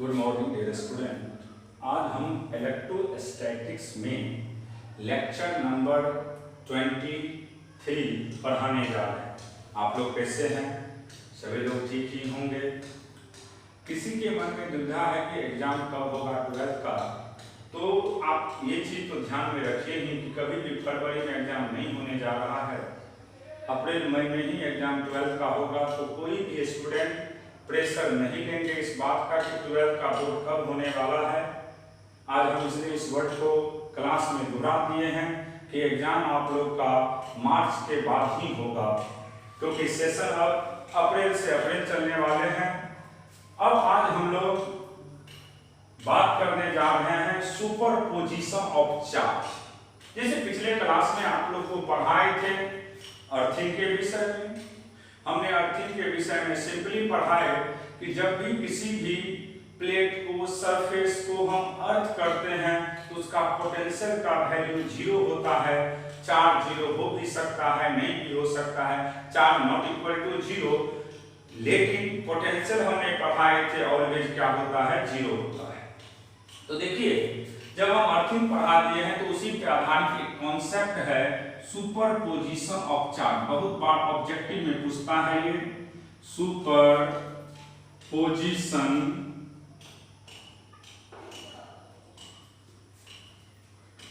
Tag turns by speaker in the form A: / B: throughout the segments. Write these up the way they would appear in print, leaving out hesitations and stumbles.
A: Good morning dear student. आज हम electrostatics में लेक्चर नंबर 23 पढ़ाने जा रहे हैं। आप लोग कैसे हैं? सभी लोग ठीक ही होंगे। किसी के मन में दुविधा है कि एग्जाम कब होगा 12th का, तो आप ये चीज़ तो ध्यान में रखिए ही कि कभी भी फरवरी में एग्जाम नहीं होने जा रहा है, अप्रैल मई में ही एग्जाम 12th का होगा। तो कोई भी स्टूडेंट प्रेशर नहीं लेंगे इस बात का कि 12th का बोर्ड कब होने वाला है। आज हम इसलिए इस वर्ड को क्लास में दोहरा दिए हैं कि एग्जाम आप लोग का मार्च के बाद ही होगा, क्योंकि सेशन अब अप्रैल से अप्रैल चलने वाले हैं। अब आज हम लोग बात करने जा रहे हैं सुपरपोजिशन ऑफ चार्ज। जैसे पिछले क्लास में आप लोग को पढ़ाए थे अर्थिंग के विषय में, हमने अर्थिंग के विषय में सिंपली पढ़ाए कि जब भी किसी भी प्लेट को सरफेस को हम अर्थ करते हैं तो उसका पोटेंशियल का वैल्यू 0 होता है। चार्ज 0 हो भी सकता है, नहीं भी हो सकता है, चार्ज नॉट इक्वल टू 0, लेकिन पोटेंशियल हमने पढ़ाए थे ऑलवेज क्या होता है, 0 होता है। तो देखिए जब हम अर्थिंग पढ़ा दिए हैं तो उसी पे आधारित एक कॉन्सेप्ट है सुपरपोजिशन ऑफ चार्ज। बहुत बार ऑब्जेक्टिव में पूछता है ये superposition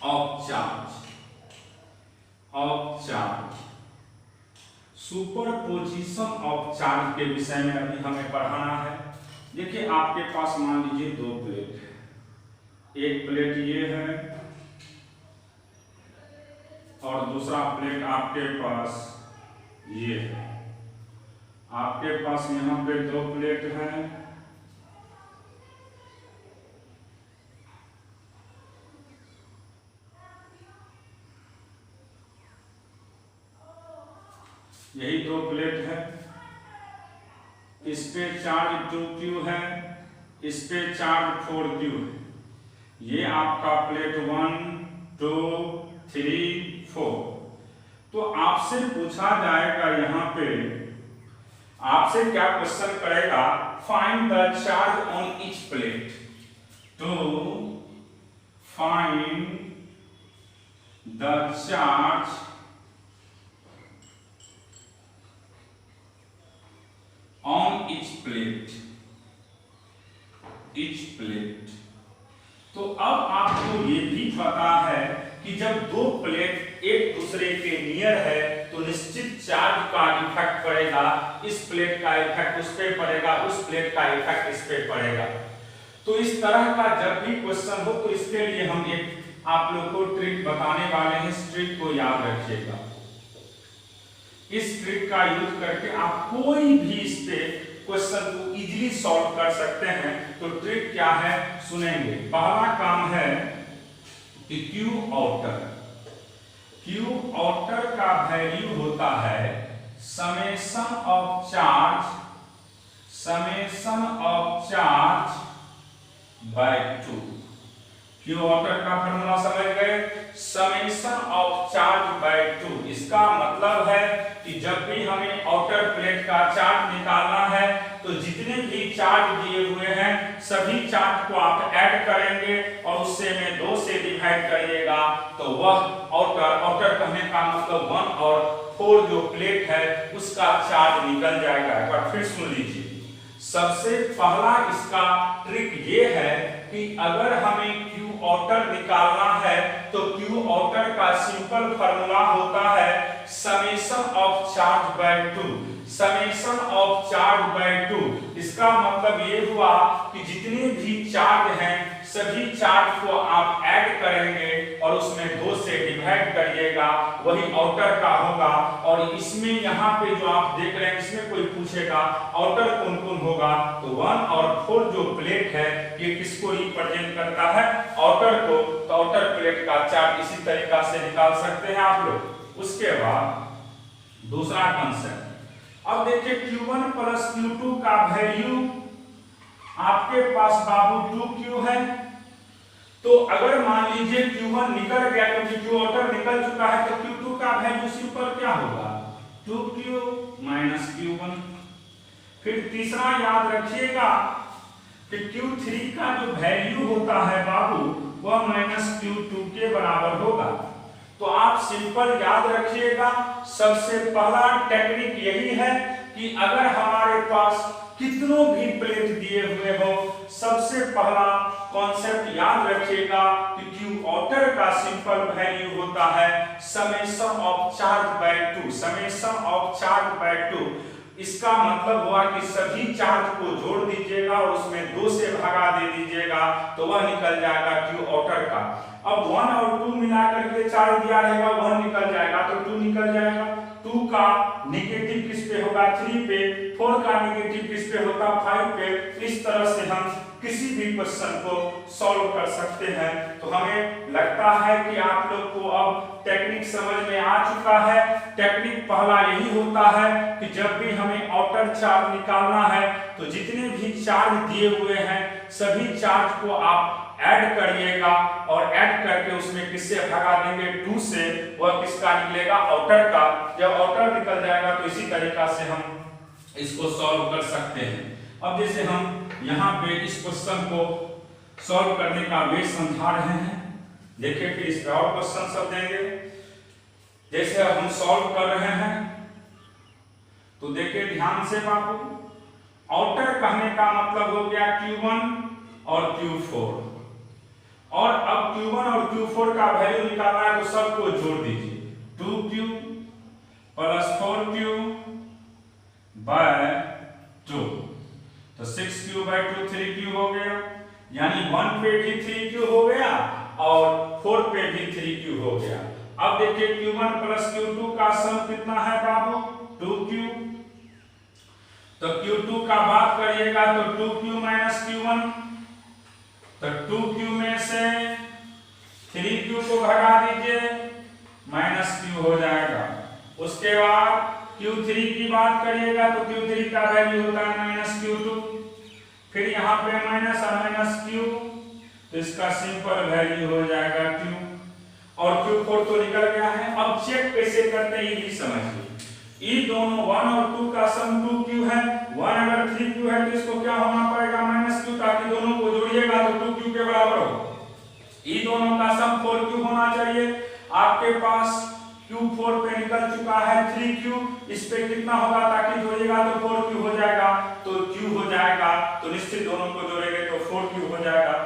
A: of charge. Superposition of charge के विषय में अभी हमें पढ़ाना है। देखिए आपके पास मान लीजिए 2 प्लेट है, एक प्लेट ये है और दूसरा प्लेट आपके पास ये है। आपके पास यहाँ पे 2 प्लेट हैं, यही 2 प्लेट है। इस पे चार्ज 2Q है, इस पे चार्ज 4Q है। ये आपका प्लेट 1 2 3 4। तो आपसे पूछा जाएगा, यहाँ पे आपसे क्या क्वेश्चन करेगा, find the charge on each plate. तो find the charge on each plate. तो अब आपको ये भी पता है कि जब 2 प्लेट एक दूसरे के नियर है तो निश्चित चार्ज का इफेक्ट पड़ेगा। इस प्लेट का इफेक्ट उस पे पड़ेगा, उस प्लेट का इफेक्ट इस पे पड़ेगा। तो इस तरह का जब भी क्वेश्चन हो तो इसके लिए हम एक आप लोग को ट्रिक बताने वाले हैं। इस ट्रिक को याद रखिएगा। इस ट्रिक का यूज करके आप कोई भी इस पे क्वेश्चन को इजीली सॉल्व कर सकते हैं। तो ट्रिक क्या है सुनेंगे। पहला काम है कि Q आउटर का वैल्यू होता है summation of charge by 2। Q outer का फॉर्मूला समझ गए, समेशन ऑफ चार्ज बाय 2। इसका मतलब है कि जब भी हमें आउटर प्लेट का चार्ज निकालना है तो जितने भी चार्ज दिए हुए हैं सभी चार्ज को आप ऐड करेंगे और उससे में 2 से डिवाइड करिएगा तो वह आउटर कहने का मतलब 1 और 4 जो प्लेट है उसका चार्ज निकल जाएगा। एक बार फिर सुन लीजिए। सबसे पहला इसका ट्रिक ये है कि अगर हमें Q आउटर निकालना है तो Q आउटर का सिंपल फार्मूला होता है summation of charge by 2। Summation of charge by 2 इसका मतलब ये हुआ कि जितने भी चार्ज हैं सभी चार्ज को आप ऐड करेंगे और उसमें 2 से डिवाइड करिएगा, वही आउटर का होगा। और इसमें यहाँ पे जो आप देख रहे हैं इसमें कोई पूछेगा आउटर कौन कौन होगा, तो 1 और 4 जो प्लेट है ये किसको रिप्रेजेंट करता है, आउटर को। तो आउटर प्लेट का चार्ज इसी तरीका से निकाल सकते हैं आप लोग। उसके बाद दूसरा कंसेप्ट, अब देखिए Q1 प्लस Q2 का वैल्यू आपके पास बाबू 2Q है। तो अगर मान लीजिए Q1 निकल गया क्योंकि Q आउटर निकल चुका है तो Q2 का वैल्यू सिंपल क्या होगा, 2Q माइनस Q1। फिर तीसरा याद रखिएगा कि Q3 का जो वैल्यू होता है बाबू वह -Q2 के बराबर होगा। तो आप सिंपल याद रखिएगा, सबसे पहला टेक्निक यही है कि अगर हमारे पास कितनों भी प्लेट दिए हुए हो, सबसे पहला कॉन्सेप्ट याद रखिएगा कि Q outer का सिंपल वैल्यू होता है summation of charge by 2, summation of charge by 2। इसका मतलब हुआ कि सभी चार्ज को जोड़ दीजिएगा और उसमें 2 से भगा दे दीजिएगा तो वह निकल जाएगा Q outer का। अब 1 और 2 मिला करके चार्ज दिया रहेगा, 1 निकल जाएगा तो 2 निकल जाएगा। 2 का नेगेटिव किस पे होगा 3 पे, 4 का नेगेटिव किस पे होगा 5 पे। इस तरह से हम किसी भी क्वेश्चन को सॉल्व कर सकते हैं। तो हमें लगता है कि आप लोग को अब टेक्निक समझ में आ चुका है। टेक्निक पहला यही होता है कि जब भी हमें आउटर चार्ज निकालना है तो जितने भी चार्ज दिए हुए हैं सभी चार्ज को आप ऐड करिएगा और ऐड करके उसमें किससे भगा देंगे 2 से, वह किसका निकलेगा आउटर का। जब आउटर निकल जाएगा तो इसी तरीका से हम इसको सॉल्व कर सकते हैं। अब जैसे हम यहाँ पे इस क्वेश्चन को सॉल्व करने का वे समझा रहे हैं, देखिए फिर इस और क्वेश्चन सब देंगे। जैसे हम सॉल्व कर रहे हैं तो देखिए ध्यान से बाबू, आउटर कहने का मतलब हो गया Q1 और Q4, और अब Q1 और Q4 का वैल्यू निकालना है तो सबको जोड़ दीजिए। 2Q प्लस 4Q बाय 2, तो 6Q बाय 2 3Q हो गया, यानी 1 पे भी 3Q हो गया और 4 पे भी 3Q हो गया। अब देखिए Q1 प्लस Q2 का सम कितना है बाबू 2Q, तो Q2 का बात करिएगा तो 2Q माइनस Q1, तो 2Q में से 3Q को घटा दीजिए माइनस Q हो जाएगा। उसके बाद Q3 की बात करिएगा तो Q3 का वैल्यू होता है माइनस Q2, फिर यहाँ पे माइनस और माइनस Q, तो इसका सिंपल वैल्यू हो जाएगा Q, और Q4 तो निकल गया है। अब चेक कैसे करते हैं ये भी समझिए। ये दोनों 1 और 2 का सम 2Q है, 1 अगर 3Q है तो इसको क्या होना पड़ेगा माइनस Q, ताकि दोनों को जोड़िएगा तो 2Q के बराबर हो। ये दोनों का सम 4Q होना चाहिए। आपके पास Q4 पे निकल चुका है 3Q, इस पे कितना होगा ताकि जोड़िएगा तो 4Q हो जाएगा, तो Q हो जाएगा, तो निश्चित दोनों को जोड़ेंगे तो 4Q हो जाएगा।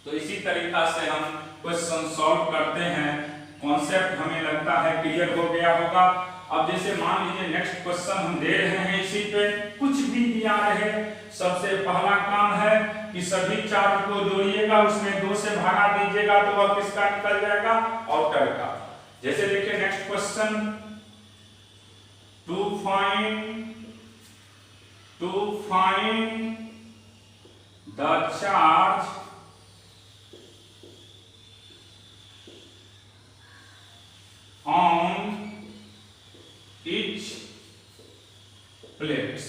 A: तो इसी तरीका से हम क्वेश्चन सॉल्व करते हैं। कॉन्सेप्ट हमें लगता है क्लियर हो गया होगा। अब जैसे मान लीजिए नेक्स्ट क्वेश्चन हम दे रहे हैं, इसी पे कुछ भी दिया रहे, सबसे पहला काम है कि सभी चार्ज को जोड़िएगा, उसमें 2 से भागा दीजिएगा तो वह किसका निकल जाएगा आउटर का। जैसे देखिए next question, to find the charge on each plates।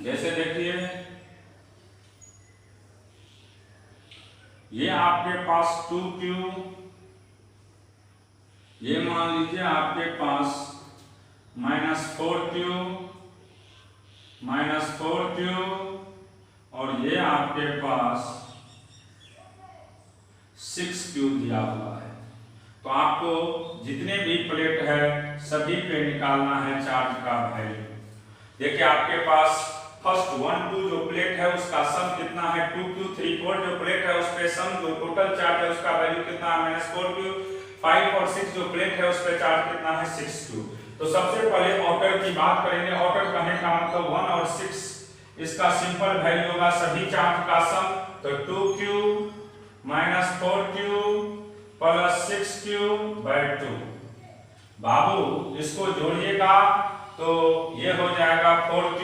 A: जैसे देखिए ये आपके पास 2Q, ये मान लीजिए आपके पास माइनस 4Q और ये आपके पास 6Q दिया हुआ है। तो आपको जितने भी प्लेट है सभी पे निकालना है चार्ज का वैल्यू। देखिए आपके पास फर्स्ट 1 2 जो प्लेट है उसका सम कितना है 2Q, 3 4 जो प्लेट है उस पे सम जो टोटल चार्ज है उसका वैल्यू कितना है -4Q, 5 और 6 जो प्लेट है उस पे चार्ज कितना है 6Q। तो सबसे पहले आउटर की बात करेंगे। आउटर कहने का मतलब 1 और 6, इसका सिंपल वैल्यू होगा सभी चार्ज का सम, तो 2Q minus 4Q plus 6Q bye 2। बाबू इसको जोड़िएगा तो ये हो जाएगा 4Q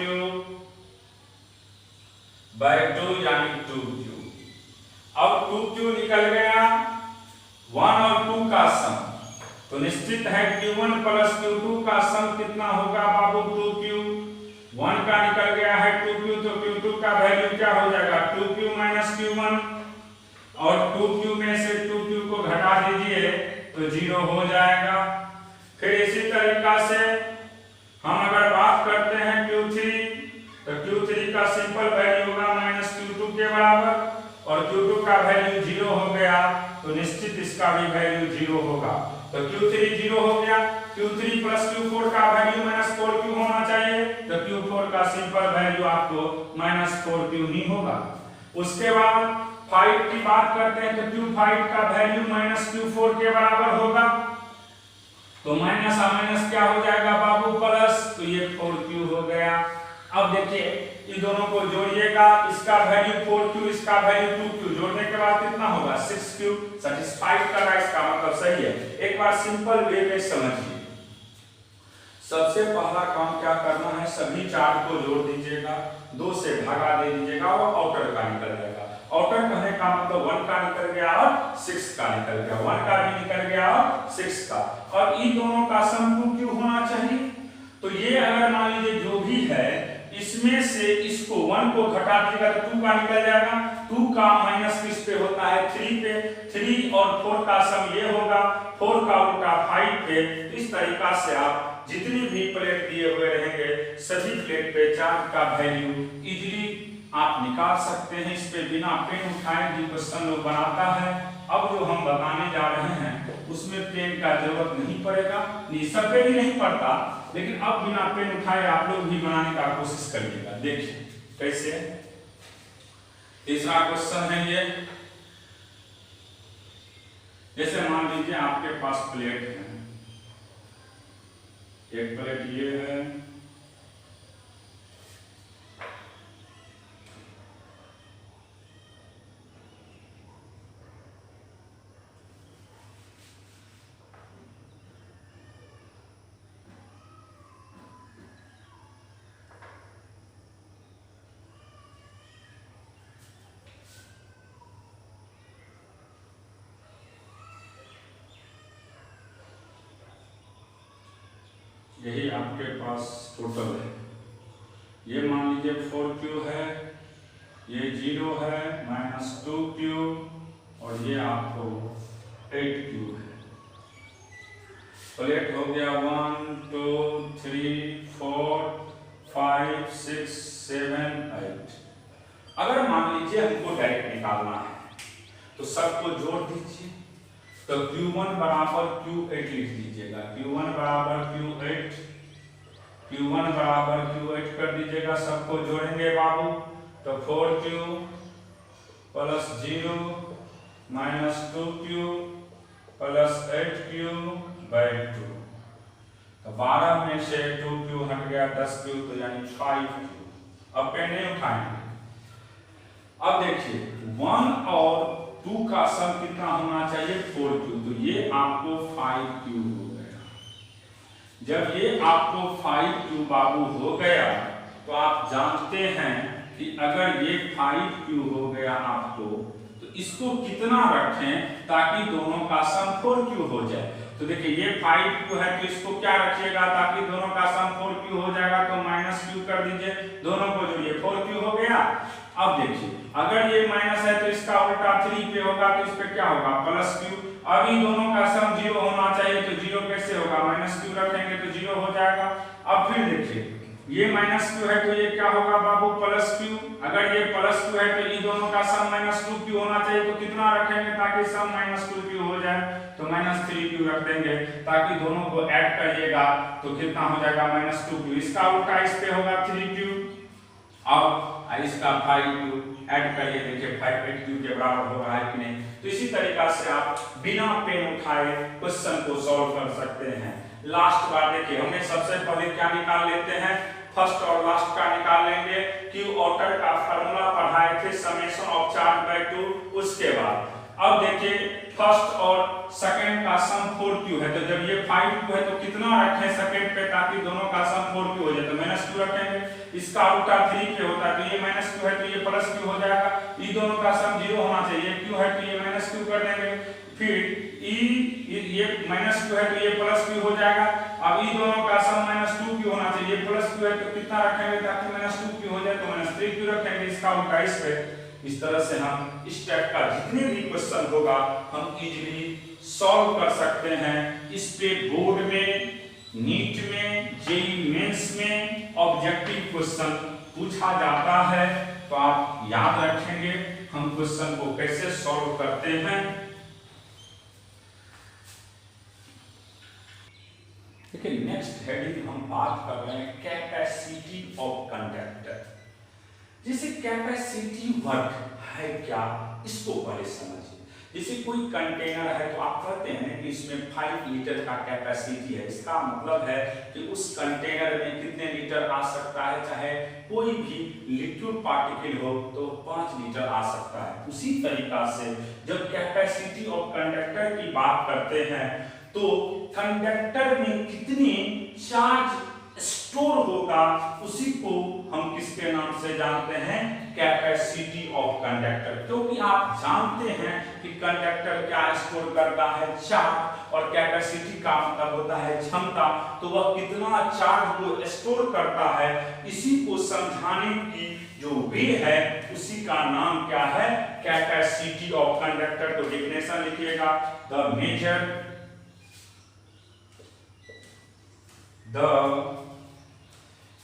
A: बाय 2 यानी 2Q। अब 2Q निकल गया, 1 और 2 का सम, तो निश्चित है Q1 प्लस Q2 का सम कितना होगा बाबू 2Q। 1 का निकल गया है 2Q, तो Q2 का वैल्यू क्या हो जाएगा 2Q माइनस Q1। और 2q में से 2q को घटा दीजिए तो 0 हो जाएगा। फिर इसी तरीका से हम अगर बात करते हैं Q3 तो Q3 का सिंपल वैल्यू होगा -Q2 के बराबर और Q2 का वैल्यू 0 हो गया तो निश्चित इसका भी वैल्यू 0 होगा। तो Q3 0 हो गया, Q3 प्लस Q4 का वैल्यू -4Q होना चाहिए तो Q4 का सिंपल वैल्यू आपको -4Q ही होगा। उसके बाद 5 की बात करते हैं तो Q5 का वैल्यू -Q4 के बराबर होगा तो माइनस और माइनस क्या हो जाएगा बाबू प्लस, तो ये 4Q हो गया। अब देखिए इन दोनों को जोड़िएगा, इसका वैल्यू 4Q इसका वैल्यू 2Q, जोड़ने के बाद कितना होगा 6Q, सेटिस्फाइड कर रहा है, इसका मतलब सही है। एक बार सिंपल वे में समझिए। सबसे पहला काम क्या करना है, सभी चार को जोड़ दीजिएगा, 2 से भागा दे दीजिएगा और आउटर का निकल जाएगा। आउटर कहने का मतलब 1 का निकल गया और 6 का निकल गया, 1 का भी निकल गया और 6 का, और इन दोनों का सम 2Q होना चाहिए। तो ये अगर मान लीजिए जो भी है इसमें से इसको 1 को घटा दीजिएगा तो 2 का निकल जाएगा, 2 का माइनस किस पे होता है 3 पे, 3 और 4 का सम ये होगा, 4 का उल्टा 5 पे। इस तरीका से आप जितनी भी प्लेट दिए हुए रहेंगे सभी प्लेट पे चार्ज का वैल्यू इजीली आप निकाल सकते हैं। इस पे बिना पेन उठाए भी क्वेश्चन लोग बनाता है। अब जो हम बताने जा रहे हैं उसमें पेन का जरूरत नहीं पड़ेगा, सब पे भी नहीं पड़ता, लेकिन अब बिना पेन उठाए आप लोग भी बनाने का कोशिश करिएगा। देखिए कैसे, तीसरा क्वेश्चन है ये, जैसे मान लीजिए आपके पास प्लेट है, एक प्लेट ये है, यही आपके पास टोटल है। ये मान लीजिए 4Q है, ये 0 है, -2Q और ये आपको 8Q है। प्लेट हो गया 1 2 3 4 5 6 7 8। अगर मान लीजिए हमको डायरेक्ट निकालना है तो सबको जोड़ दीजिए, तो Q1 बराबर Q8 लिख दीजिएगा, Q1 बराबर Q8, Q1 बराबर Q8 कर दीजिएगा, सबको जोड़ेंगे बाबू तो 4Q plus 0 -2Q plus 8Q by 2, तो 12 में से 2Q हट गया 10Q तो यानी 5Q। अब पेन नहीं उठाएंगे। अब देखिए 1 और 2 का सम कितना होना चाहिए 4Q, तो ये आपको 5Q हो गया। जब ये आपको 5Q बाबू हो गया तो आप जानते हैं कि अगर ये 5Q हो गया आपको तो इसको कितना रखें ताकि दोनों का सम 4Q हो जाए। तो देखिए ये 5Q है तो इसको क्या रखिएगा ताकि दोनों का सम 4Q हो जाएगा, तो -Q कर दीजिए, दोनों को जोड़िए 4Q हो गया। अब देखिए अगर ये माइनस है तो इसका उल्टा 3 पे होगा तो इस पे क्या होगा +Q। अब इन दोनों का सम 0 होना चाहिए तो 0 कैसे होगा, -Q रखेंगे तो 0 हो जाएगा। अब फिर देखिए ये -Q है तो ये क्या होगा बाबू +Q। अगर ये +Q है तो इन दोनों का सम -2Q होना चाहिए, तो कितना रखेंगे ताकि सम -2Q हो जाए, तो -3Q रख देंगे ताकि दोनों को ऐड करिएगा तो कितना हो जाएगा -2Q। इसका उल्टा इस पे होगा 3Q। अब इसका 5Q ऐड करिए, देखिए 5 8Q के बराबर हो रहा है कि नहीं। तो इसी तरीका से आप बिना पेन उठाए क्वेश्चन को सॉल्व कर सकते हैं। लास्ट बार देखिए हमने सबसे पहले क्या निकाल लेते हैं, फर्स्ट और लास्ट का निकाल लेंगे। Q आउटर का फार्मूला पढ़ाए थे समेशन ऑफ चार्ज बाय 2। उसके बाद अब देखिए फर्स्ट और सेकंड का सम 4Q है, तो जब ये 5Q है तो कितना रखें सेकंड पे ताकि दोनों का सम 4Q हो जाए, तो -Q रखेंगे। इसका उल्टा 3 पे होता है तो ये -Q है तो ये +Q हो जाएगा। ये दोनों का सम 0 होना चाहिए, Q है तो ये -Q कर देंगे। फिर ये -Q है तो ये +Q हो जाएगा। अब ये दोनों का सम -2Q होना चाहिए, +Q है तो कितना रखेंगे ताकि -2Q हो जाए, तो -3Q रखेंगे। इसका उल्टा इस पे इस तरह से हम इस टाइप का जितने भी क्वेश्चन होगा हम इजीली सॉल्व कर सकते हैं। इस पे बोर्ड में, नीट में, जेईई मेंस में ऑब्जेक्टिव क्वेश्चन पूछा जाता है, तो आप याद रखेंगे हम क्वेश्चन को कैसे सॉल्व करते हैं। देखिए नेक्स्ट हेडिंग हम बात कर रहे हैं कैपेसिटी ऑफ कंडक्टर। जैसे कैपेसिटी वर्क है क्या, इसको पहले समझिए। जैसे कोई कंटेनर है तो आप कहते हैं कि इसमें 5 लीटर का कैपेसिटी है, इसका मतलब है कि उस कंटेनर में कितने लीटर आ सकता है, चाहे कोई भी लिक्विड पार्टिकल हो तो 5 लीटर आ सकता है। उसी तरीका से जब कैपेसिटी ऑफ कंडक्टर की बात करते हैं तो कंडक्टर में कितनी चार्ज स्टोर होगा उसी को हम किसके नाम से जानते हैं, कैपेसिटी ऑफ कंडक्टर। क्योंकि आप जानते हैं कि कंडक्टर क्या स्टोर करता है, चार्ज, और कैपेसिटी का मतलब होता है क्षमता, तो वह कितना चार्ज को स्टोर करता है, इसी को समझाने की जो वे है उसी का नाम क्या है, कैपेसिटी ऑफ कंडक्टर। तो डेफिनेशन लिखिएगा, the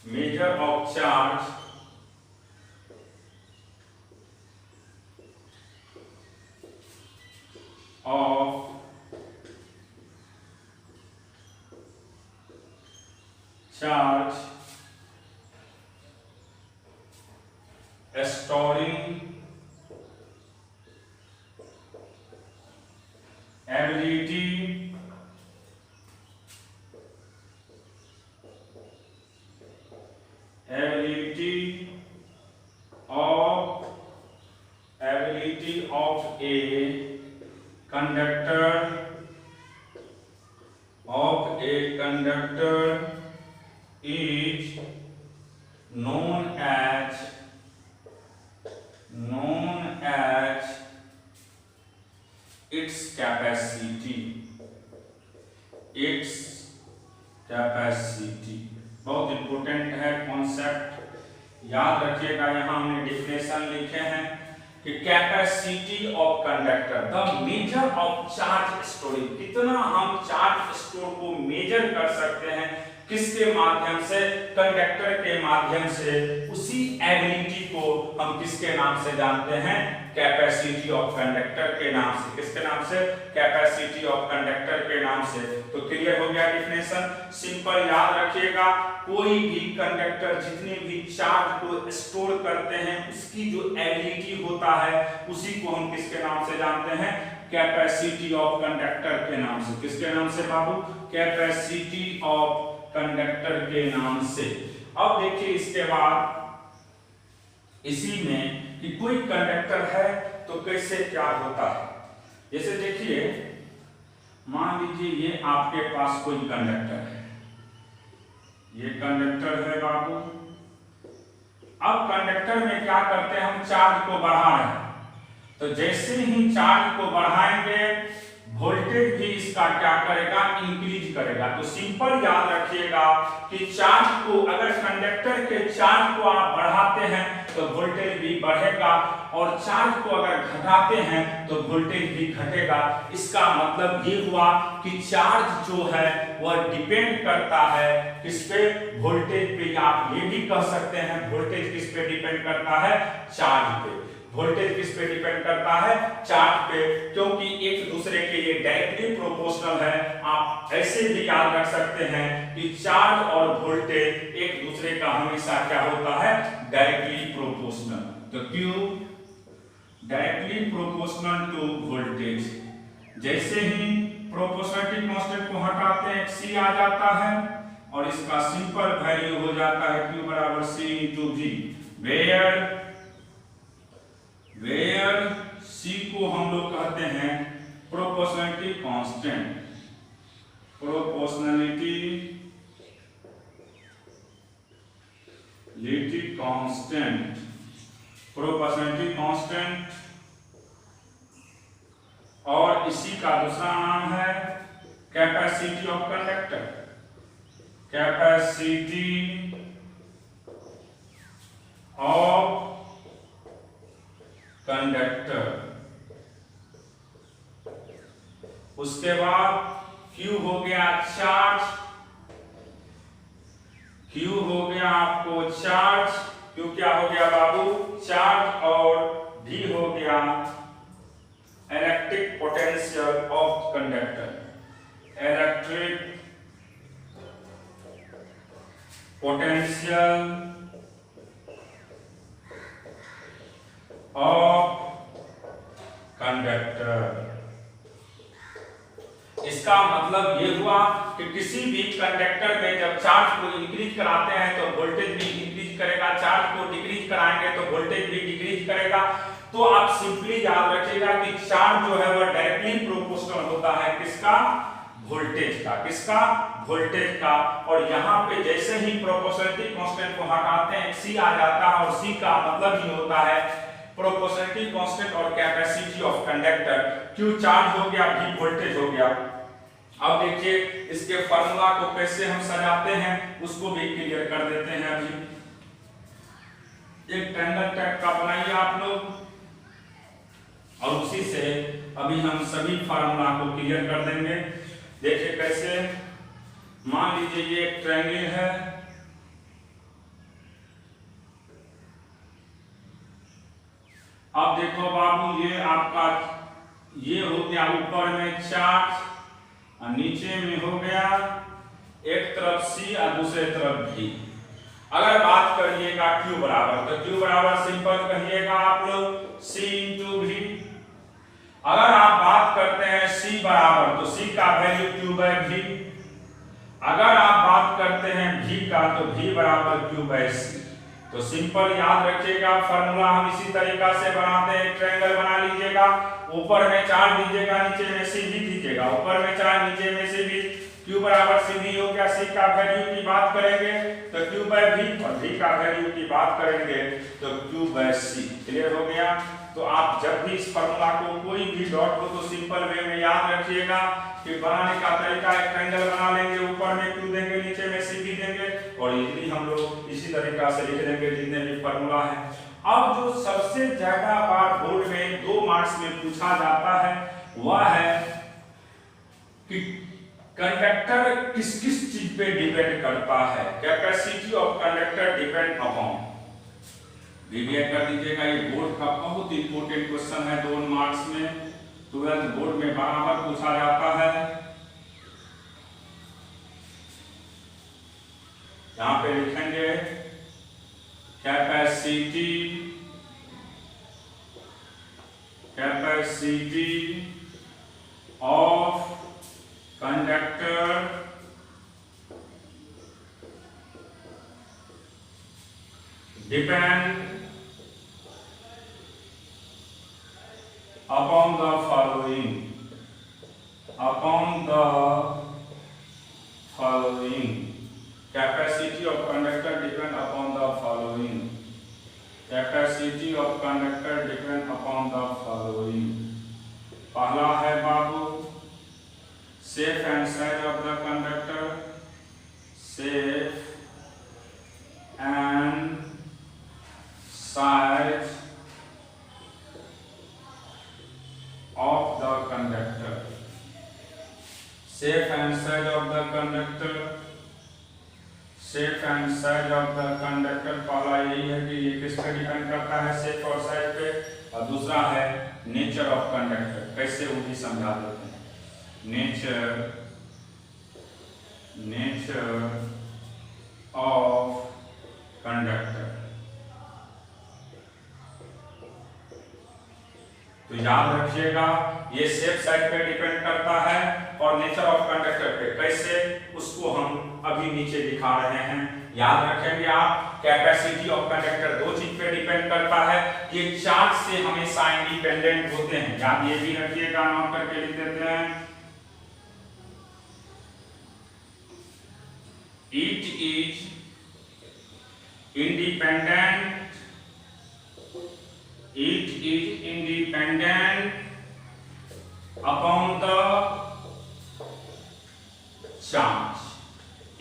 A: measure of charge of charge storing ability of a conductor is known as its capacity। बहुत इंपोर्टेंट है कॉन्सेप्ट, याद रखिएगा। यहां हमने डेफिनेशन लिखे हैं कि capacity of conductor, the measure of charge storing, कितना हम चार्ज स्टोर को मेजर कर सकते हैं, किसके माध्यम से, कंडक्टर के माध्यम से। उसी एबिलिटी को हम किसके नाम से जानते हैं, कैपेसिटी ऑफ कंडक्टर के नाम से। किसके नाम से, कैपेसिटी ऑफ कंडक्टर के नाम से। तो क्लियर हो गया डेफिनेशन, सिंपल याद रखिएगा। कोई भी कंडक्टर जितने भी चार्ज को स्टोर करते हैं उसकी जो एबिलिटी होता है उसी को हम किसके नाम से जानते हैं, कैपेसिटी ऑफ कंडक्टर के नाम से। किसके नाम से बाबू, कैपेसिटी ऑफ कंडक्टर के नाम से। अब देखिए इसके बाद इसी में कि कोई कंडक्टर है तो कैसे क्या होता है। जैसे देखिए मान लीजिए ये आपके पास कोई कंडक्टर है, ये कंडक्टर है बाबू। अब कंडक्टर में क्या करते हैं, हम चार्ज को बढ़ा रहे हैं, तो जैसे ही चार्ज को बढ़ाएंगे वोल्टेज भी इसका क्या करेगा, इंक्रीज करेगा। तो सिंपल याद रखिएगा कि चार्ज को, अगर कंडक्टर के चार्ज को आप बढ़ाते हैं तो वोल्टेज भी बढ़ेगा, और चार्ज को अगर घटाते हैं तो वोल्टेज भी घटेगा। इसका मतलब ये हुआ कि चार्ज जो है वह डिपेंड करता है किस पे, वोल्टेज पे। आप ये भी कह सकते हैं वोल्टेज किस पे डिपेंड करता है, चार्ज पे। वोल्टेज किस पे डिपेंड करता है, चार्ज पे, क्योंकि एक दूसरे के ये डायरेक्टली प्रोपोर्शनल है। आप ऐसे भी याद रख सकते हैं कि चार्ज और वोल्टेज एक दूसरे का हमेशा क्या होता है, डायरेक्टली प्रोपोर्शनल। तो Q directly proportional to voltage. जैसे ही प्रोपोर्शनलिटी कांस्टेंट को हटाते हैं C आ जाता है और इसका सिंपल वैल्यू हो जाता है Q बराबर C into V, where C को हम लोग कहते हैं प्रोपोर्शनलिटी कांस्टेंट। प्रोपोर्शनलिटी कांस्टेंट, और इसी का दूसरा नाम है capacity of conductor. Capacity of conductor. उसके बाद Q हो गया चार्ज, Q हो गया आपको चार्ज, Q क्या हो गया बाबू? चार्ज। और V हो गया electric potential of conductor, electric potential of conductor. इसका मतलब ये हुआ कि किसी भी कंडक्टर में जब चार्ज को इंक्रीज कराते हैं तो वोल्टेज भी इंक्रीज करेगा, चार्ज को डिक्रीज कराएंगे तो वोल्टेज भी डिक्रीज करेगा। तो आप सिंपली याद रखिएगा कि चार्ज जो है वह डायरेक्टली प्रोपोर्शनल होता है किसका? वोल्टेज का। किसका? वोल्टेज का। और यहाँ पे जैसे ही प्रोपोर्शनलिटी कांस्टेंट को हटाते हैं C आ जाता है, और C का मतलब ही होता है प्रोपोर्शनलिटी कांस्टेंट और capacity of conductor. Q charge हो गया, V वोल्टेज हो गया। अब देखिए इसके फार्मूला को कैसे हम सजाते हैं उसको भी क्लियर कर देते हैं। अभी एक ट्रायंगल टाइप का बनाइए आप लोग, और उसी से अभी हम सभी फार्मूला को क्लियर कर देंगे। देखिए कैसे, मान लीजिए ये एक ट्रायंगल है, अब देखो बाबू ये आपका ये हो गया ऊपर में चार्ज और नीचे में हो गया एक तरफ C और दूसरे तरफ V। अगर बात करिएगा Q बराबर, तो Q बराबर सिंपल कहिएगा आप लोग C इंटू V। अगर आप बात करते हैं C बराबर तो C का वैल्यू Q बाय V। अगर आप बात करते हैं V का तो V बराबर Q बाय C। तो सिंपल याद रखिएगा फार्मूला हम इसी तरीका से बनाते हैं। ट्रायंगल बना लीजिएगा, ऊपर में चार्ज दीजिएगा, नीचे में C भी दीजिएगा, ऊपर में चार्ज नीचे में C भी। Q बराबर C V हो गया। C का वैल्यू की बात करेंगे तो Q बाय V, और V का वैल्यू की बात करेंगे तो Q बाय C। क्लियर हो गया? तो आप जब भी इस फार्मूला को कोई भी डॉट को तो सिंपल वे में याद रखिएगा कि बनाने का तरीका, एक ट्रायंगल बना लेंगे, ऊपर में Q देंगे, नीचे में C भी देंगे, और इजीली हम लोग इसी तरीका से लिख देंगे जितने भी फार्मूला है। अब जो सबसे ज्यादा बार बोर्ड में 2 मार्क्स में पूछा जाता है वह है कि कंडक्टर किस किस चीज पे डिपेंड करता है। Capacity of conductor depend upon. Revision कर दीजिएगा, ये बोर्ड का बहुत इंपॉर्टेंट क्वेश्चन है 2 मार्क्स में, 12th बोर्ड में बराबर पूछा जाता है। यहां पे लिखेंगे capacity of conductor depend upon the following, capacity of conductor depend upon the following, capacity of conductor depend upon the following। पहला है बाबू safe and size of the conductor, safe and size of the conductor, safe and size of the conductor, safe and size of the conductor। पहला यही है कि ये किस पे depend करता है, सेफ और साइज पे, और दूसरा है नेचर ऑफ कंडक्टर। कैसे वो भी समझा देते हैं। Nature of conductor. तो याद रखिएगा ये सेफ साइड पे डिपेंड करता है और नेचर ऑफ कंडक्टर पे। कैसे, उसको हम अभी नीचे दिखा रहे हैं। याद रखेंगे आप, कैपेसिटी ऑफ कंडक्टर 2 चीज पे डिपेंड करता है। ये चार्ज से हमेशा इंडिपेंडेंट होते हैं, याद ये भी रखिएगा, नोट करके लिख देते हैं। It is independent, it is independent upon the charge,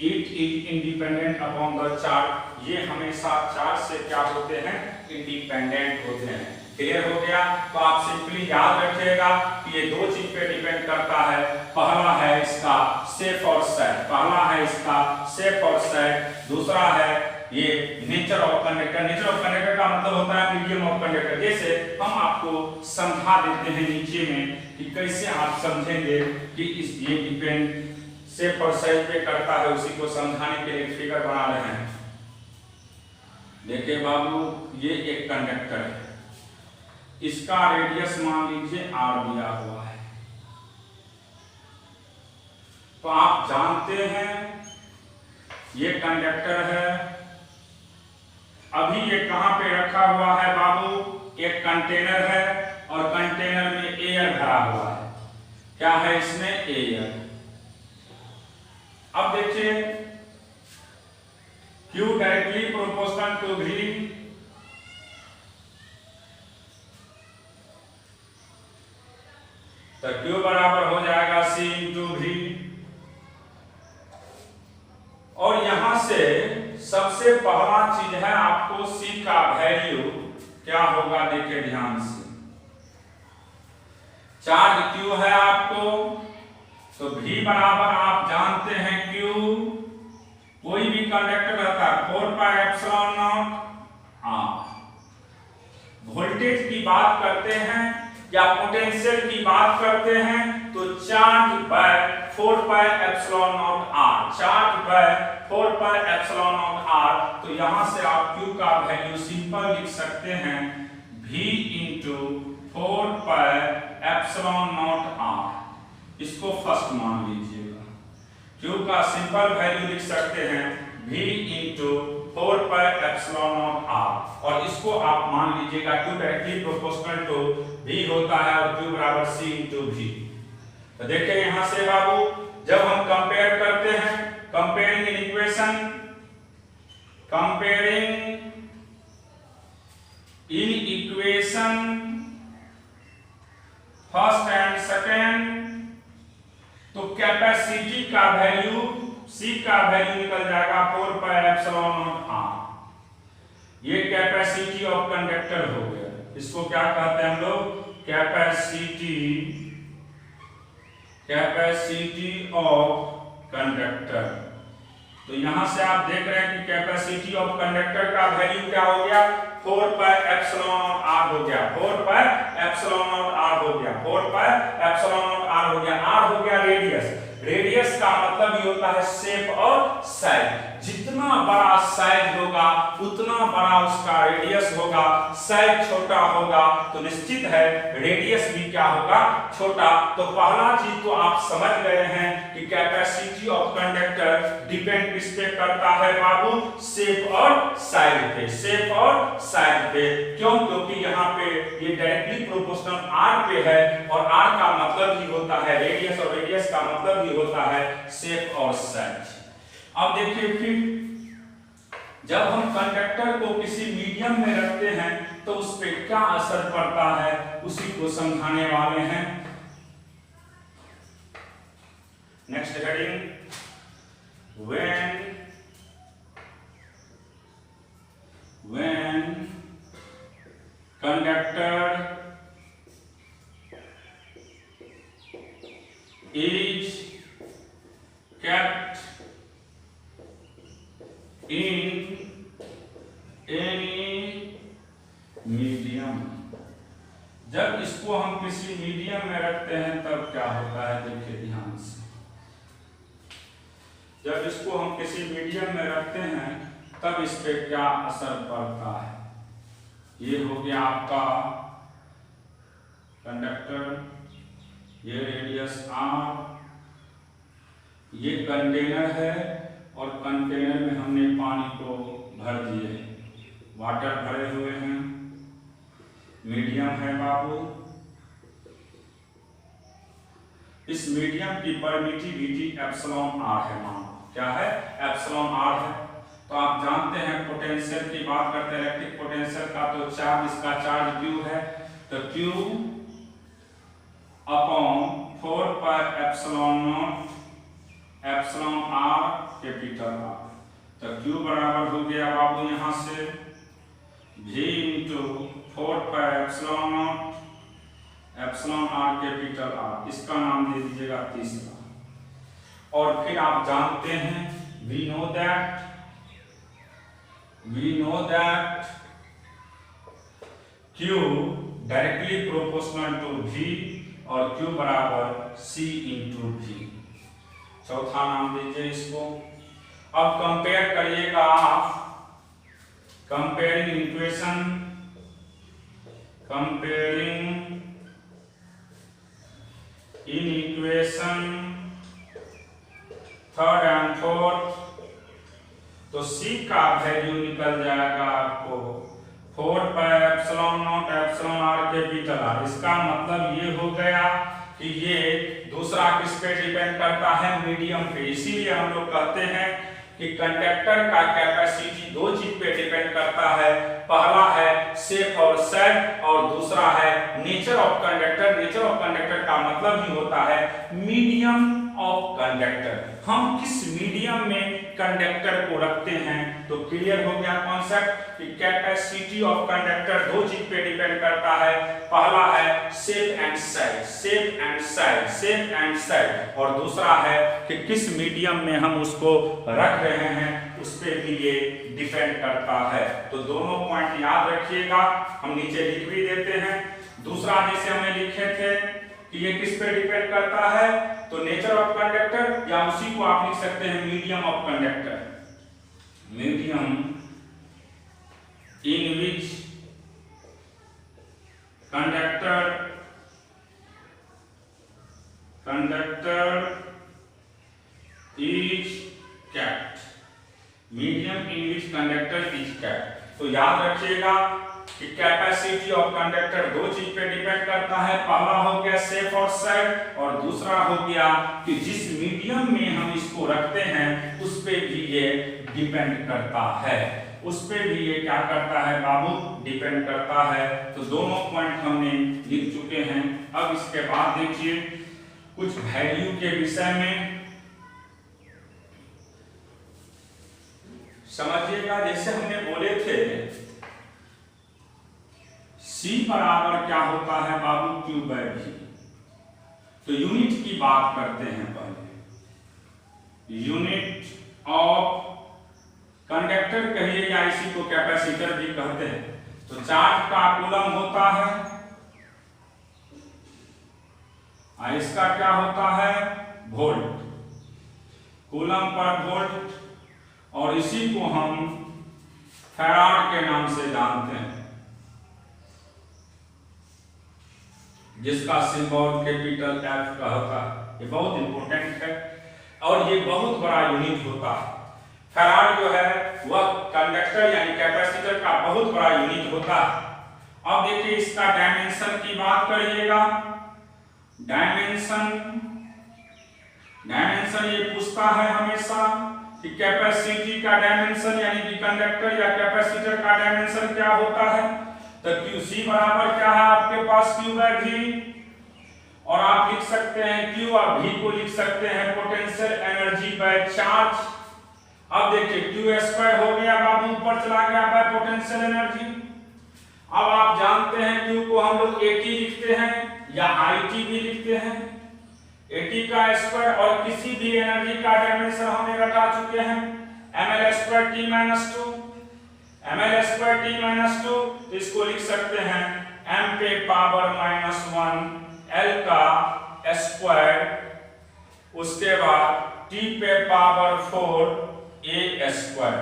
A: it is independent upon the charge। ये हमेशा चार्ज से क्या होते हैं, इंडिपेंडेंट होते हैं। क्लियर हो गया? तो आप सिंपली याद रखिएगा कि ये दो चीज पे डिपेंड करता है। पहला है इसका शेप और साइज, पहला है इसका शेप और साइज, दूसरा है ये nature of conductor. Nature of conductor का मतलब होता है मीडियम ऑफ कंडक्टर। जैसे हम आपको समझा देते हैं नीचे में कि कैसे आप समझेंगे कि इस ये डिपेंड शेप और साइज पे करता है, उसी को समझाने के लिए फिगर बना रहे हैं। देखिए बाबू, ये एक कंडक्टर है, इसका रेडियस मान लीजिए r दिया हुआ है। तो आप जानते हैं ये कंडक्टर है। अभी ये कहां पे रखा हुआ है बाबू? एक कंटेनर है और कंटेनर में एयर भरा हुआ है। क्या है इसमें? एयर। अब देखिए, Q directly proportional to V, तो Q बराबर हो जाएगा C इंटू V। और यहां से सबसे पहला चीज है आपको C का वैल्यू क्या होगा, देखिए ध्यान से। चार्ज Q है आपको, तो V बराबर आप जानते हैं Q, कोई भी कंडक्टर रहता है 4 pi epsilon naught r। Voltage की बात करते हैं या पोटेंशियल की बात करते हैं तो charge by 4 pi epsilon naught r, charge by 4 pi epsilon naught r। तो यहां से आप Q का वैल्यू सिंपल लिख सकते हैं V into 4 pi epsilon naught r। इसको फर्स्ट मान लीजिएगा। Q का सिंपल वैल्यू लिख सकते हैं V into 4 pi epsilon naught r, और इसको आप मान लीजिएगा Q directly proportional to V होता है और Q बराबर C इंटू V। तो देखिए यहां से बाबू, जब हम कंपेयर करते हैं, comparing in equation, comparing in equation first and second, तो कैपेसिटी का वैल्यू, C का वैल्यू निकल जाएगा 4 पाई एप्सिलॉन नॉट r। ये कैपेसिटी ऑफ कंडक्टर हो गया। इसको क्या कहते हैं हम लोग? Capacity of conductor. तो यहां से आप देख रहे हैं कि कैपेसिटी ऑफ कंडक्टर का वैल्यू क्या हो गया? 4 पाई एप्सिलॉन नॉट r हो गया, 4 पाई एप्सिलॉन नॉट r हो गया, 4 पाई एप्सिलॉन नॉट r हो गया। r हो गया रेडियस। रेडियस का मतलब ये होता है शेप और साइज। जितना बड़ा साइज होगा उतना बड़ा उसका रेडियस होगा। साइज छोटा होगा तो निश्चित है रेडियस भी क्या होगा? छोटा। तो पहला चीज तो आप समझ गए हैं कि कैपेसिटी ऑफ कंडक्टर डिपेंड किस पे करता है बाबू? शेप और साइज पे, शेप और साइज पे। क्यों? क्योंकि यहाँ पे ये डायरेक्टली प्रोपोर्शनल r पे है, और r का मतलब ही होता है रेडियस, और रेडियस का मतलब ही होता है शेप और साइज। अब देखिए, फिर जब हम कंडक्टर को किसी मीडियम में रखते हैं तो उस पर क्या असर पड़ता है, उसी को समझाने वाले हैं। Next heading, when conductor is kept in any medium, जब इसको हम किसी मीडियम में रखते हैं तब क्या होता है? देखिए ध्यान से, जब इसको हम किसी मीडियम में रखते हैं तब इस पे क्या असर पड़ता है। ये हो गया आपका कंडक्टर, ये रेडियस r, ये कंटेनर है और कंटेनर में हमने पानी को भर दिए, वाटर भरे हुए हैं, मीडियम है बाबू। इस मीडियम की परमिटिविटी एप्सिलॉन r है। मान क्या है? एप्सिलॉन r है। तो आप जानते हैं पोटेंशियल की बात करते हैं, इलेक्ट्रिक पोटेंशियल का, तो चार्ज, इसका चार्ज Q है, तो Q upon 4 pi epsilon naught epsilon r capital R। तो Q बराबर हो गया बाबू यहां से V into 4 pi epsilon naught epsilon R capital R, इसका नाम दे दीजिएगा तीसरा। और फिर आप जानते हैं we know that Q directly proportional to V और Q बराबर C इंटू V। चौथा नाम दीजिए इसको। अब कंपेयर करिएगा आप, comparing in equation third and fourth, तो C का वैल्यू निकल जाएगा आपको 4 pi epsilon naught epsilon R capital R. इसका मतलब ये हो गया कि ये दूसरा किस पे डिपेंड करता है, मीडियम पे। इसीलिए हम लोग कहते हैं कि कंडक्टर का कैपेसिटी दो चीज पे डिपेंड करता है, पहला है शेप और साइज और दूसरा है nature of conductor. Nature of conductor का मतलब ही होता है मीडियम ऑफ कंडक्टर, हम किस मीडियम में कंडक्टर को रखते हैं। तो क्लियर हो गया कॉन्सेप्ट कि कैपेसिटी ऑफ कंडक्टर दो चीज पे डिपेंड करता है, पहला है शेप एंड साइज और दूसरा है कि किस मीडियम में हम उसको रख रहे हैं, उस पे भी ये डिपेंड करता है। तो दोनों पॉइंट याद रखिएगा, हम नीचे लिख भी देते हैं। दूसरा जैसे हमने लिखे थे कि ये किस पे डिपेंड करता है, तो नेचर ऑफ कंडक्टर, या उसी को आप लिख सकते हैं medium of conductor, medium in which conductor is kept, medium in which conductor is kept. तो याद रखिएगा कि कैपेसिटी ऑफ कंडक्टर दो चीज पे डिपेंड करता है, पहला हो गया शेप और साइज और दूसरा हो गया कि जिस मीडियम में हम इसको रखते हैं उस पे भी ये डिपेंड करता है, उस पे भी ये क्या करता है बाबू, डिपेंड करता है। तो दोनों पॉइंट हमने लिख चुके हैं। अब इसके बाद देखिए कुछ वैल्यू के विषय में समझिएगा। जैसे हमने बोले थे C बराबर क्या होता है बाबू, Q बाय V। तो यूनिट की बात करते हैं पहले, यूनिट ऑफ कंडक्टर कहिए या इसी को कैपेसिटर भी कहते हैं। तो चार्ज का कूलम होता है, इसका क्या होता है वोल्ट, कूलम पर वोल्ट, और इसी को हम फैराड के नाम से जानते हैं, जिसका सिंबल कैपिटल F का होता है। ये बहुत इंपॉर्टेंट है और ये बहुत बड़ा यूनिट होता है। फैराड जो है वह कंडक्टर यानी कैपेसिटर का बहुत बड़ा यूनिट होता है। अब देखिए इसका डायमेंशन की बात करिएगा। डायमेंशन ये पूछता है हमेशा कि कैपेसिटी का डायमेंशन यानी कि कंडक्टर या कैपेसिटर का डायमेंशन क्या होता है। तो QC बराबर क्या है आपके पास, Q बाय V, और आप लिख सकते हैं Q और V को लिख सकते हैं पोटेंशियल एनर्जी बाय चार्ज। अब देखिए Q स्क्वायर हो गया बाबू, ऊपर चला गया बाय पोटेंशियल एनर्जी। अब आप जानते हैं Q को हम लोग AT लिखते हैं या IT भी लिखते हैं, AT का स्क्वायर, और किसी भी एनर्जी का डायमेंशन हमने रखा चुके हैं ml square T minus 2, ml square T minus 2। तो इसको लिख सकते हैं m पे पावर माइनस 1 L का स्क्वायर, उसके बाद T पे पावर 4 A स्क्वायर,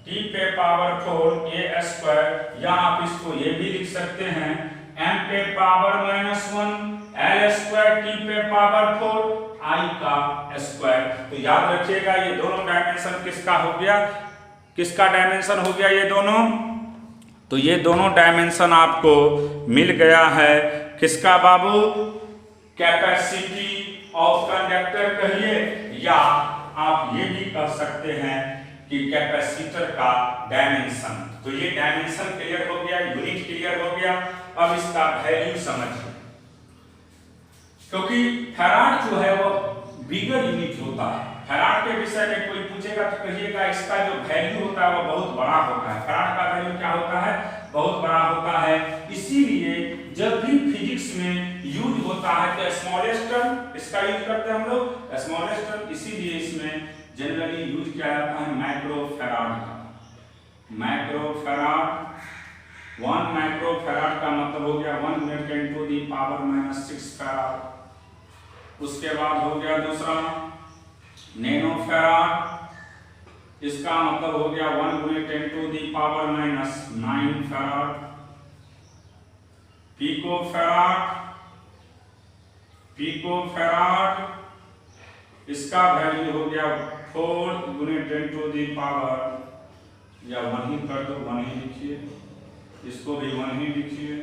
A: T पे पावर 4 A स्क्वायर, या आप इसको ये भी लिख सकते हैं m पे power minus 1 L square T पे पावर 4 I का स्क्वायर। तो याद रखिएगा ये दोनों डायमेंशन किसका हो गया, किसका डायमेंशन हो गया ये दोनों। तो ये दोनों डायमेंशन आपको मिल गया है किसका बाबू, कैपेसिटी ऑफ कंडक्टर कहिए, या आप ये भी कह सकते हैं कि कैपेसिटर का डायमेंशन। तो ये डायमेंशन क्लियर हो गया, यूनिट क्लियर हो गया। अब इसका वैल्यू समझिए, क्योंकि फैराड जो है वो बिगर यूनिट होता है। फैराड के विषय में कोई पूछेगा तो कहिएगा इसका जो वैल्यू होता है वो बहुत बड़ा होता है। फैराड का वैल्यू क्या होता है? बहुत बड़ा होता है। इसीलिए जब भी फिजिक्स में यूज होता है तो स्मॉलेस्ट टर्म इसका यूज करते हैं हम लोग, स्मॉलेस्ट टर्म। इसीलिए इसमें जनरली यूज किया जाता है माइक्रोफैराड का। माइक्रोफैराड, 1 माइक्रोफैराड का मतलब हो गया 1 × 10⁻⁻⁶ फैराड। उसके बाद हो गया दूसरा नैनोफैराड, इसका मतलब हो गया 1 × 10⁻⁹ फैराड। पिकोफैराड, पिकोफैराड इसका वैल्यू हो गया 4 × 10⁻, या 1 ही कर दो, 1 ही लिखिए, इसको भी 1 ही लिखिए।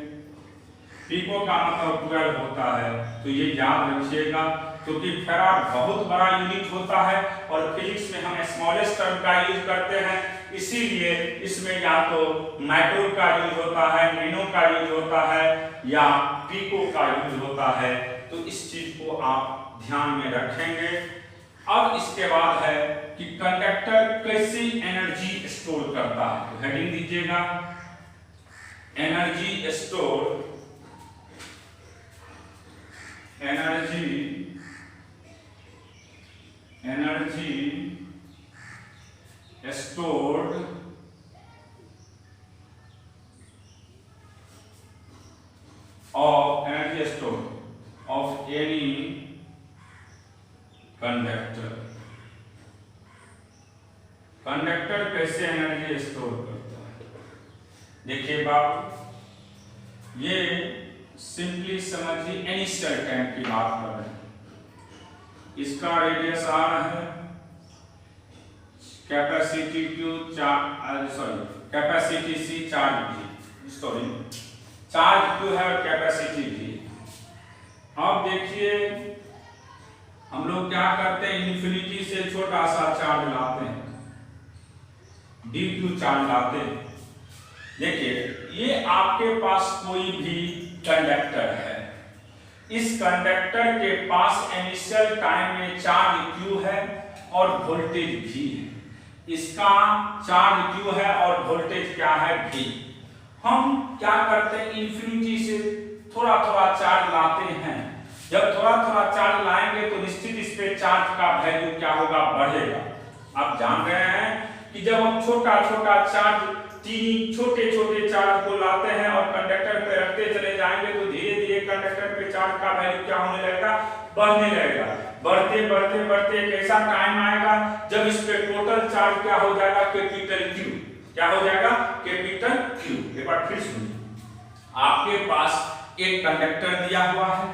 A: पिको का मतलब 12 होता है, तो ये याद रखिएगा क्योंकि फैराड बहुत बड़ा यूनिट होता है और फिजिक्स में हम स्मॉलेस्ट टर्म का यूज करते हैं। इसीलिए इसमें या तो माइक्रो का यूज होता है, नैनो का यूज होता है या पिको का यूज होता है। तो इस चीज को आप ध्यान में रखेंगे। अब इसके बाद है कि कंडक्टर कैसे एनर्जी स्टोर करता है, तो हेडिंग दीजिएगा energy store, energy stored of energy stored of any conductor. Conductor कैसे एनर्जी स्टोर करता है? देखिए बाबू, ये सिंपली समझिए इनिशियल टाइम की बात कर रहे हैं। इसका रेडियस r है, capacity Q, capacity C, charge Q है और कैपेसिटी V। अब देखिए हम लोग क्या करते हैं, इन्फिनिटी से छोटा सा चार्ज लाते हैं, dq चार्ज लाते हैं। देखिए ये आपके पास कोई भी कंडक्टर है, इस कंडक्टर के पास इनिशियल टाइम में चार्ज Q है और वोल्टेज V है। इसका चार्ज Q है और वोल्टेज क्या है? V। हम क्या करते हैं, इन्फिनिटी से थोड़ा थोड़ा चार्ज लाते हैं। जब थोड़ा थोड़ा चार्ज लाएंगे तो निश्चित इस पे चार्ज का वैल्यू क्या होगा? बढ़ेगा। आप जान रहे हैं कि जब हम छोटा छोटा चार्ज, तीन छोटे छोटे चार्ज को लाते हैं और कंडक्टर पे रखते चले जाएंगे तो धीरे धीरे कंडक्टर पे चार्ज का वैल्यू क्या होने लगेगा? बढ़ने लगेगा। बढ़ते बढ़ते बढ़ते एक ऐसा टाइम आएगा जब इस पे टोटल चार्ज क्या हो जाएगा? Capital Q। क्या हो जाएगा? Capital Q। एक बार फिर सुनिए, आपके पास एक कंडक्टर दिया हुआ है,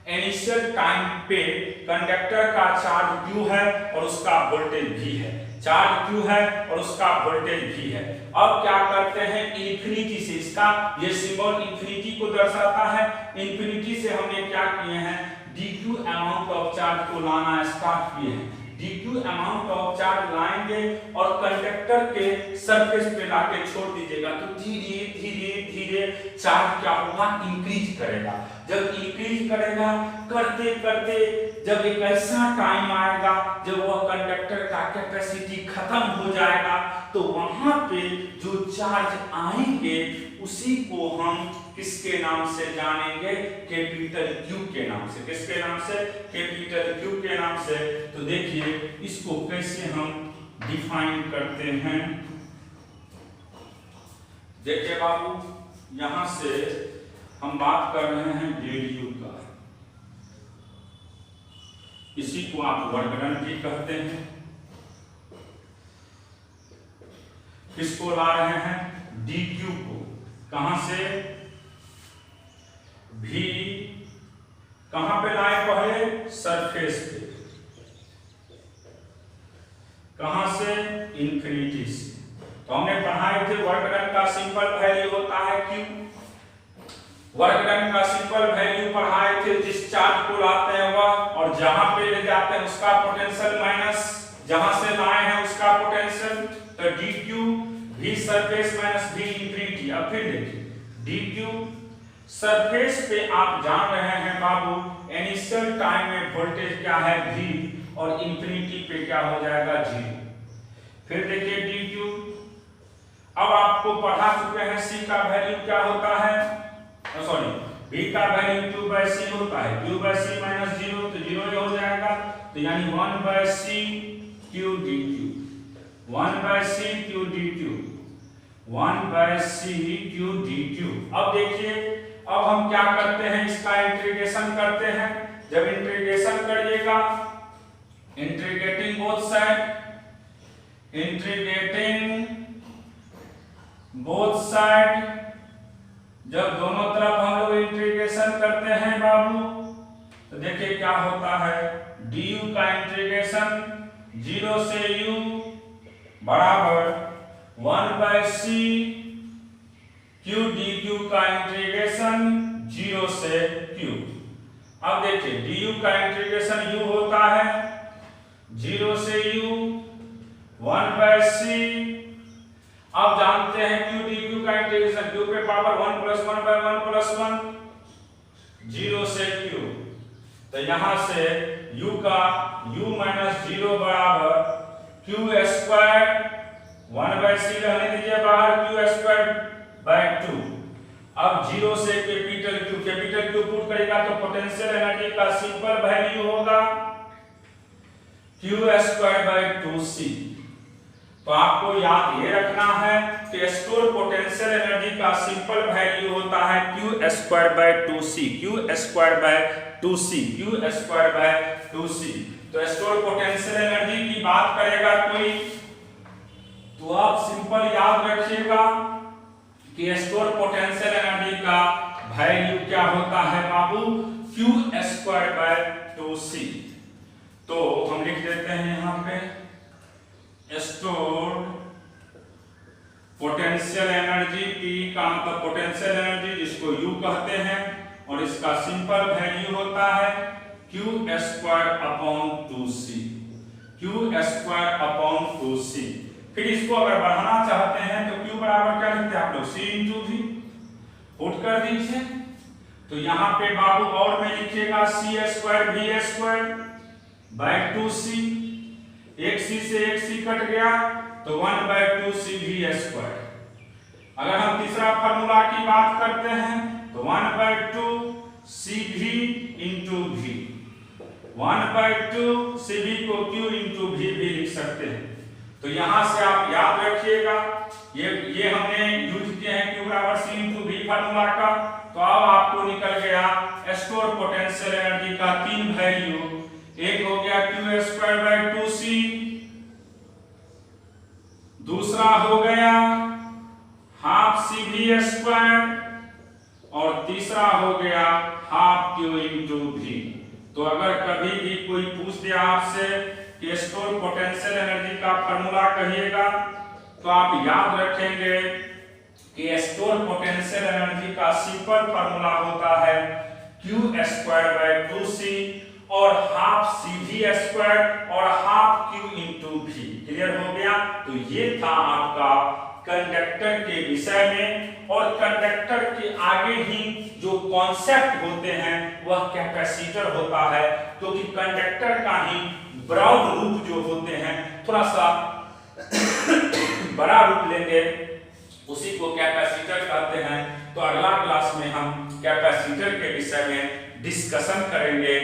A: इनिशियल टाइम पे कंडक्टर का चार्ज Q है और उसका वोल्टेज V है। चार्ज Q है और उसका वोल्टेज V है। अब क्या करते हैं, इन्फिनिटी से, इसका ये सिंबल इन्फिनिटी को दर्शाता है, इन्फिनिटी से हमने क्या किए हैं, dq अमाउंट ऑफ चार्ज को लाना स्टार्ट किए हैं। dq अमाउंट ऑफ चार्ज लाएंगे और कंडक्टर के सरफेस पे लाके छोड़ दीजिएगा तो धीरे धीरे धीरे चार्ज क्या होगा? इंक्रीज करेगा। जब इंक्रीज करेगा करते करते जब एक ऐसा टाइम आएगा जब वह कंडक्टर का कैपेसिटी खत्म हो जाएगा तो वहां पे जो चार्ज आएंगे उसी को हम किसके नाम से जानेंगे? कैपिटल Q के नाम से। किसके नाम से? कैपिटल Q के नाम से। तो देखिए इसको कैसे हम डिफाइन करते हैं। देखिए बाबू, यहां से हम बात कर रहे हैं dU का, इसी को आप वर्क डन भी कहते हैं। किसको ला रहे हैं? dQ को। कहां से? V कहां पे लाए? पहले सरफेस पे। कहां से? इन्फिनिटी से। तो हमने पढ़ाए थे वर्क डन का सिंपल वैल्यू होता है Q। वर्क डन का सिंपल वैल्यू पढ़ाए थे, जिस चार्ज को लाते हैं वह, और जहां पे ले जाते हैं उसका पोटेंशियल माइनस जहां से लाए हैं उसका पोटेंशियल। तो dq V surface minus V infinity. अब फिर देखिए dq सरफेस पे आप जान रहे हैं बाबू इनिशियल टाइम में वोल्टेज क्या है V और इंफिनिटी पे क्या हो जाएगा 0। फिर देखिए dq, अब आपको पढ़ा चुके हैं C का वैल्यू क्या होता है, सॉरी V का वैल्यू q/c होता है, q/c माइनस 0 तो 0 ही हो जाएगा, तो यानी 1/c q dq, 1/c q dq, 1/c q dq। अब देखिए अब हम क्या करते हैं, इसका इंटीग्रेशन करते हैं। जब इंटीग्रेशन करिएगा, integrating both side, integrating both side, जब दोनों तरफ हम लोग इंटीग्रेशन करते हैं बाबू, तो देखिए क्या होता है, du का इंटीग्रेशन 0 से u बराबर 1/c q dq का इंटीग्रेशन 0 से q। अब देखिए du का इंटीग्रेशन u होता है 0 से u 1/c। अब जानते हैं q dq का इंटीग्रेशन q पे पावर 1 + 1/1 + 1 0 से q, तो यहां से u का u - 0 बराबर q² 1/c रहने दीजिए बाहर, q²/2। अब 0 से कैपिटल Q पुट करेगा तो पोटेंशियल एनर्जी का सिंपल वैल्यू होगा q²/2c। तो आपको याद ये रखना है कि स्टोर पोटेंशियल एनर्जी का सिंपल वैल्यू होता है q²/2c, q²/2c, q²/2c। तो स्टोर पोटेंशियल एनर्जी की बात करेगा कोई, तो आप सिंपल याद रखिएगा कि स्टोर पोटेंशियल एनर्जी का वैल्यू क्या होता है बाबू, q²/2c। तो हम लिख देते हैं यहां पे स्टोर पोटेंशियल एनर्जी, P का मतलब पोटेंशियल एनर्जी जिसको U कहते हैं, और इसका सिंपल वैल्यू होता है q²/2c, q²/2c। फिर इसको अगर बढ़ाना चाहते हैं तो q बराबर क्या लिखते हैं आप लोग, c × v पुट कर दीजिए। तो यहाँ पे बाबू और में लिखिएगा c²v²/2c, एक c से एक c कट गया तो 1/2cv²। अगर हम तीसरा फार्मूला की बात करते हैं तो 1/2cv × v, 1/2cv को q × v भी लिख सकते हैं। तो यहां से आप याद रखिएगा, ये हमने यूज किए हैं q बराबर c × v फार्मूला का। तो अब आपको निकल गया स्टोर पोटेंशियल एनर्जी का 3 वैल्यू, एक हो गया q²/2c, दूसरा हो गया 12cv², और तीसरा हो गया 12q × v। तो अगर कभी भी कोई पूछ दे आपसे कि स्टोर पोटेंशियल एनर्जी का फार्मूला कहिएगा, तो आप याद रखेंगे कि स्टोर पोटेंशियल एनर्जी का सिंपल फार्मूला होता है q²/2c और 12cv² और 12q × v। क्लियर हो गया। तो ये था आपका कंडक्टर के विषय में, और कंडक्टर के आगे ही जो कॉन्सेप्ट होते हैं वह कैपेसिटर होता है, क्योंकि कंडक्टर का ही ब्रॉड रूप जो होते हैं थोड़ा सा बड़ा रूप लेंगे, उसी को कैपेसिटर कहते हैं। तो अगला क्लास में हम कैपेसिटर के विषय में डिस्कशन करेंगे।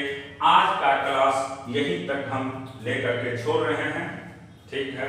A: आज का क्लास यहीं तक हम लेकर के छोड़ रहे हैं, ठीक है।